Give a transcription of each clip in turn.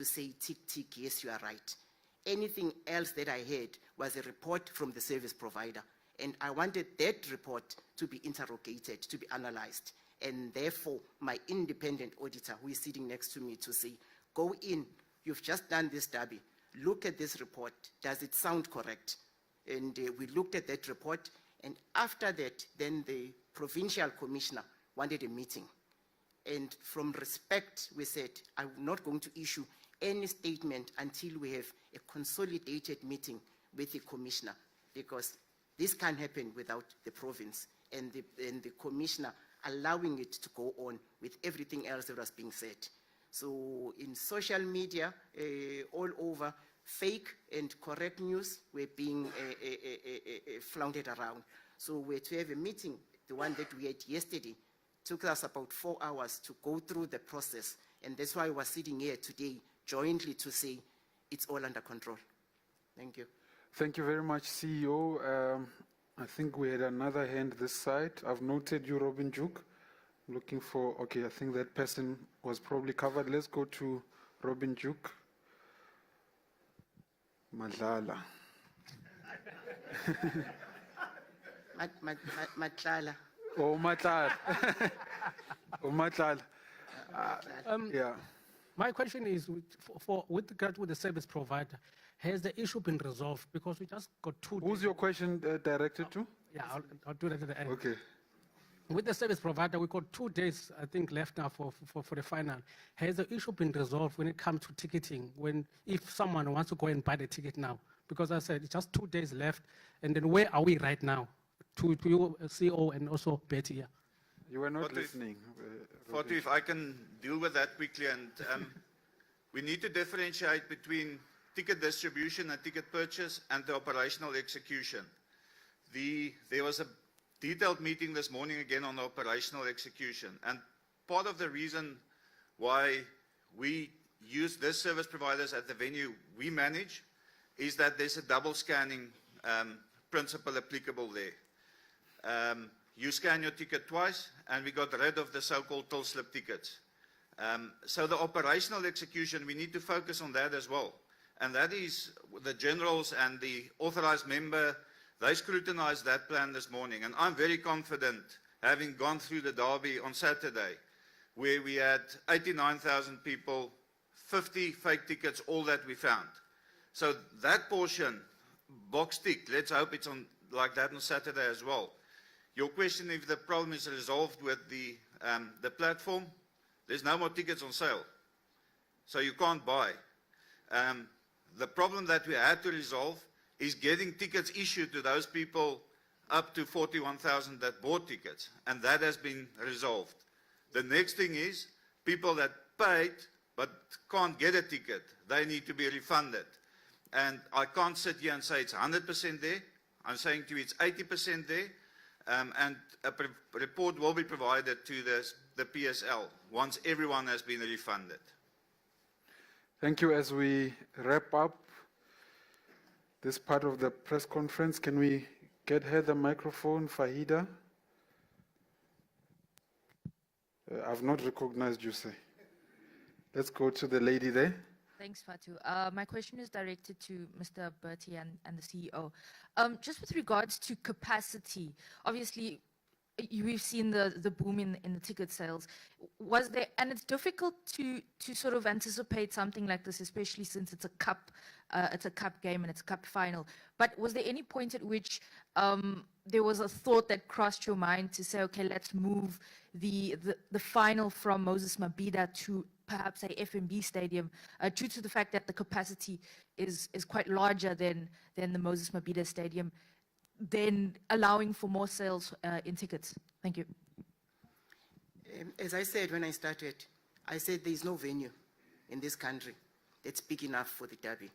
to say, tick, tick, yes, you are right. Anything else that I heard was a report from the service provider. And I wanted that report to be interrogated, to be analyzed. And therefore, my independent auditor, who is sitting next to me, to say, go in, you've just done this derby. Look at this report. Does it sound correct? And we looked at that report. And after that, then the provincial commissioner wanted a meeting. And from respect, we said, I'm not going to issue any statement until we have a consolidated meeting with the commissioner, because this can't happen without the province and the commissioner allowing it to go on with everything else that was being said. So in social media, all over, fake and correct news were being flaunted around. So we had to have a meeting, the one that we had yesterday. Took us about 4 hours to go through the process. And that's why we're sitting here today jointly to say it's all under control. Thank you. Thank you very much, CEO. I think we had another hand this side. I've noted you, Robin Juk. Looking for, okay, I think that person was probably covered. Let's go to Robin Juk. Madlala. Matlala. Oh, Matlala. Oh, Matlala. Yeah. My question is, with regard to the service provider, has the issue been resolved? Because we just got 2 days. Who's your question directed to? Yeah, I'll do that at the end. Okay. With the service provider, we got 2 days, I think, left now for the final. Has the issue been resolved when it comes to ticketing, if someone wants to go and buy the ticket now? Because I said, it's just 2 days left, and then where are we right now? To you, CEO, and also Betty here. You were not listening. Fatu, if I can deal with that quickly, and we need to differentiate between ticket distribution and ticket purchase and the operational execution. There was a detailed meeting this morning again on the operational execution, and part of the reason why we use this service providers at the venue we manage is that there's a double scanning principle applicable there. You scan your ticket twice, and we got rid of the so-called till slip tickets. So the operational execution, we need to focus on that as well. And that is the generals and the authorized member, they scrutinized that plan this morning. And I'm very confident, having gone through the derby on Saturday, where we had 89,000 people, 50 fake tickets, all that we found. So that portion, box tick, let's hope it's on like that on Saturday as well. Your question, if the problem is resolved with the platform, there's no more tickets on sale. So you can't buy. The problem that we had to resolve is getting tickets issued to those people up to 41,000 that bought tickets, and that has been resolved. The next thing is people that paid but can't get a ticket, they need to be refunded. And I can't sit here and say it's 100% there. I'm saying to you it's 80% there. And a report will be provided to the PSL once everyone has been refunded. Thank you. As we wrap up this part of the press conference, can we get her the microphone, Fahida? I've not recognized you, sir. Let's go to the lady there. Thanks, Fatu. My question is directed to Mr. Bertie and the CEO. Just with regards to capacity, obviously, we've seen the boom in the ticket sales. Was there, and it's difficult to sort of anticipate something like this, especially since it's a cup game and it's a cup final. But was there any point at which there was a thought that crossed your mind to say, okay, let's move the final from Moses Mabhida to perhaps a FNB stadium, due to the fact that the capacity is quite larger than the Moses Mabhida stadium, then allowing for more sales in tickets? Thank you. As I said when I started, I said there is no venue in this country that's big enough for the derby.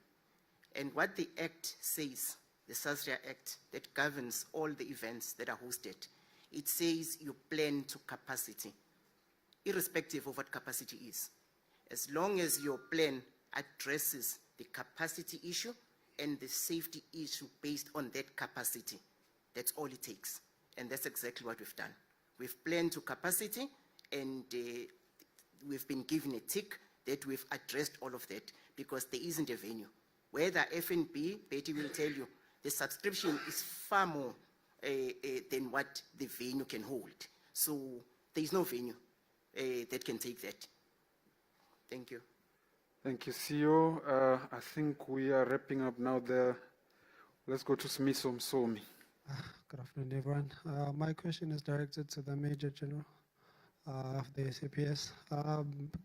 And what the Act says, the Sasria Act that governs all the events that are hosted, it says you plan to capacity, irrespective of what capacity is. As long as your plan addresses the capacity issue and the safety issue based on that capacity, that's all it takes. And that's exactly what we've done. We've planned to capacity, and we've been given a tick that we've addressed all of that because there isn't a venue. Whether F&B, Betty will tell you, the subscription is far more than what the venue can hold. So there is no venue that can take that. Thank you. Thank you, CEO. I think we are wrapping up now there. Let's go to Smiso Msomi. Good afternoon, everyone. My question is directed to the Major General of the SAPS.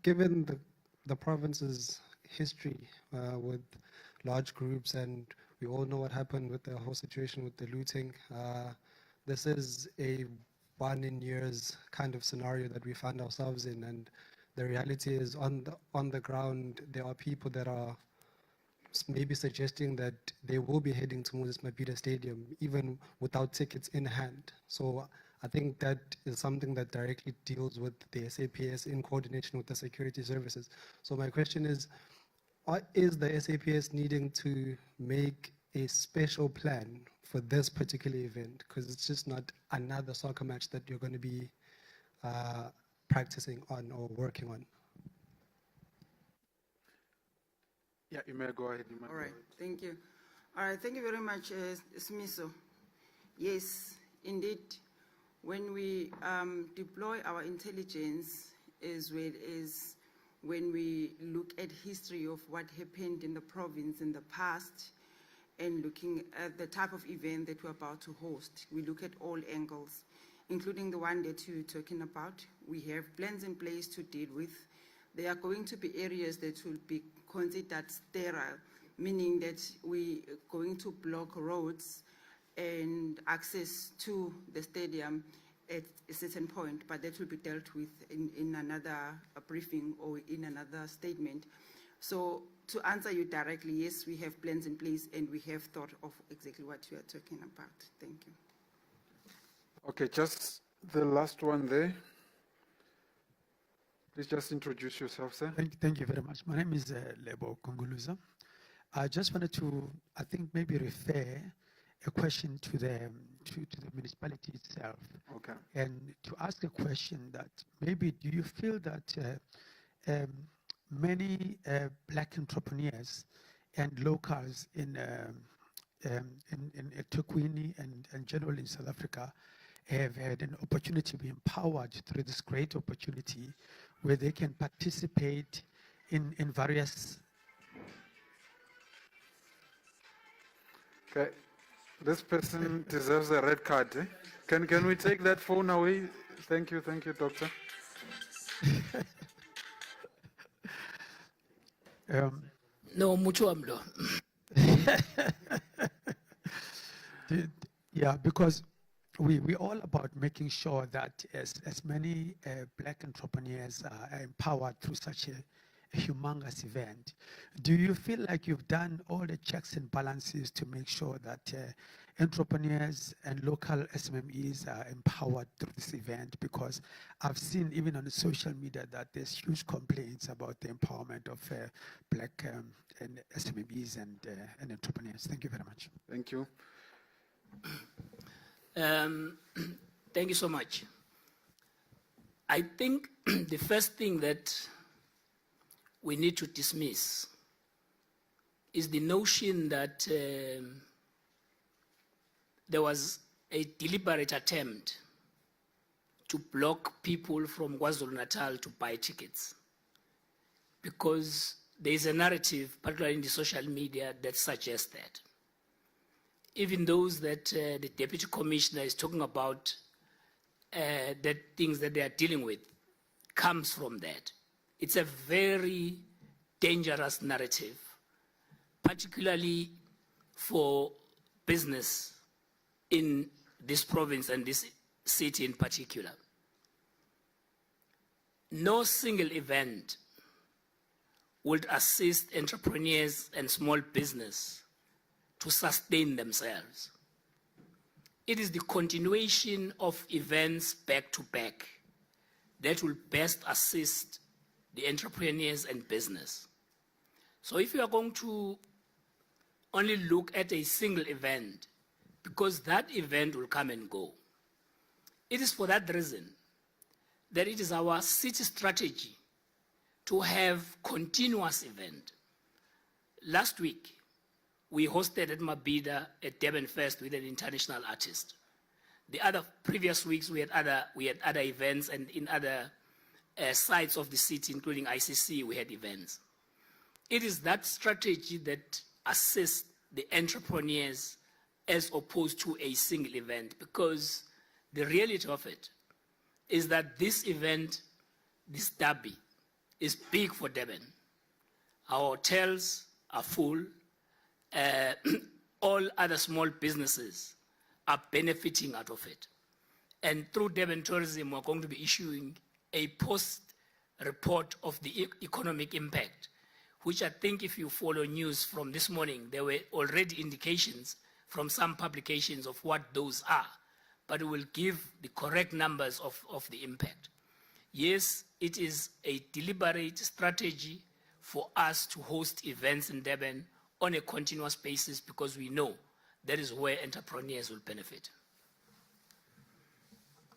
Given the province's history with large groups, and we all know what happened with the whole situation with the looting, this is a one-in-years kind of scenario that we find ourselves in, and the reality is on the ground, there are people that are maybe suggesting that they will be heading to Moses Mabhida Stadium even without tickets in hand. So I think that is something that directly deals with the SAPS in coordination with the security services. So my question is the SAPS needing to make a special plan for this particular event? Because it's just not another soccer match that you're going to be practicing on or working on. Yeah, you may go ahead. All right, thank you. All right, thank you very much, Smiso. Yes, indeed, when we deploy our intelligence, as well as when we look at history of what happened in the province in the past, and looking at the type of event that we're about to host, we look at all angles, including the one that you're talking about. We have plans in place to deal with. There are going to be areas that will be considered sterile, meaning that we are going to block roads and access to the stadium at a certain point, but that will be dealt with in another briefing or in another statement. So to answer you directly, yes, we have plans in place and we have thought of exactly what you are talking about. Thank you. Okay, just the last one there. Please just introduce yourself, sir. Thank you very much. My name is Lebo Konguluza. I just wanted to, I think, maybe refer a question to the municipality itself. Okay. And to ask a question that maybe do you feel that many black entrepreneurs and locals in eThekwini and generally in South Africa have had an opportunity to be empowered through this great opportunity where they can participate in various... Okay, this person deserves a red card. Eh? Can we take that phone away? Thank you, doctor. No, mucho hablo. Yeah, because we're all about making sure that as many black entrepreneurs are empowered through such a humongous event. Do you feel like you've done all the checks and balances to make sure that entrepreneurs and local SMMEs are empowered through this event? Because I've seen even on the social media that there's huge complaints about the empowerment of black and SMMEs and entrepreneurs. Thank you very much. Thank you. Thank you so much. I think the first thing that we need to dismiss is the notion that there was a deliberate attempt to block people from KwaZulu-Natal to buy tickets, because there is a narrative, particularly in the social media, that suggests that. Even those that the Deputy Commissioner is talking about, that things that they are dealing with, comes from that. It's a very dangerous narrative, particularly for business in this province and this city in particular. No single event would assist entrepreneurs and small business to sustain themselves. It is the continuation of events back to back that will best assist the entrepreneurs and business. So if you are going to only look at a single event, because that event will come and go, it is for that reason that it is our city strategy to have continuous event. Last week, we hosted at Mabida at Durban Fest with an international artist. The other previous weeks, we had other events, and in other sites of the city, including ICC, we had events. It is that strategy that assists the entrepreneurs as opposed to a single event, because the reality of it is that this event, this derby, is big for Durban. Our hotels are full. All other small businesses are benefiting out of it. And through Durban Tourism, we're going to be issuing a post-report of the economic impact, which I think if you follow news from this morning, there were already indications from some publications of what those are, but it will give the correct numbers of the impact. Yes, it is a deliberate strategy for us to host events in Durban on a continuous basis, because we know that is where entrepreneurs will benefit.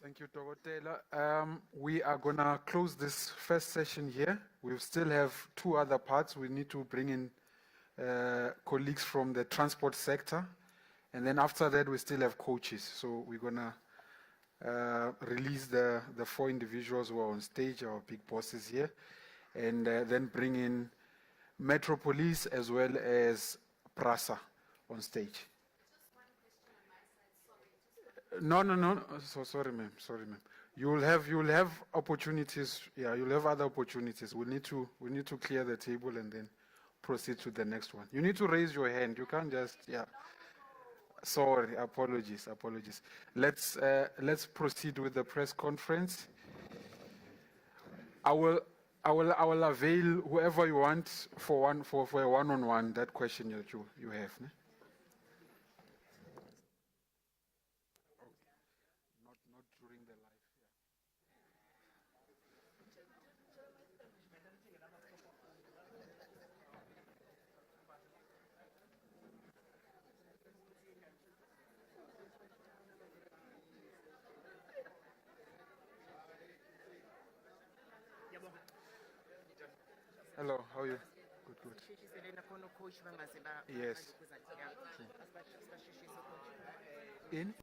Thank you, Togotela. We are going to close this first session here. We still have two other parts. We need to bring in colleagues from the transport sector. And then after that, we still have coaches. So we're going to release the four individuals who are on stage, our big bosses here, and then bring in Metro Police as well as PRASA on stage. No. So sorry, ma'am. You will have opportunities. Yeah, you'll have other opportunities. We need to clear the table and then proceed to the next one. You need to raise your hand. You can't just, yeah. Sorry, apologies. Let's proceed with the press conference. I will avail whoever you want for a one-on-one, that question that you have. Ne? Not during the live. Hello, how are you? Good. Yes. In?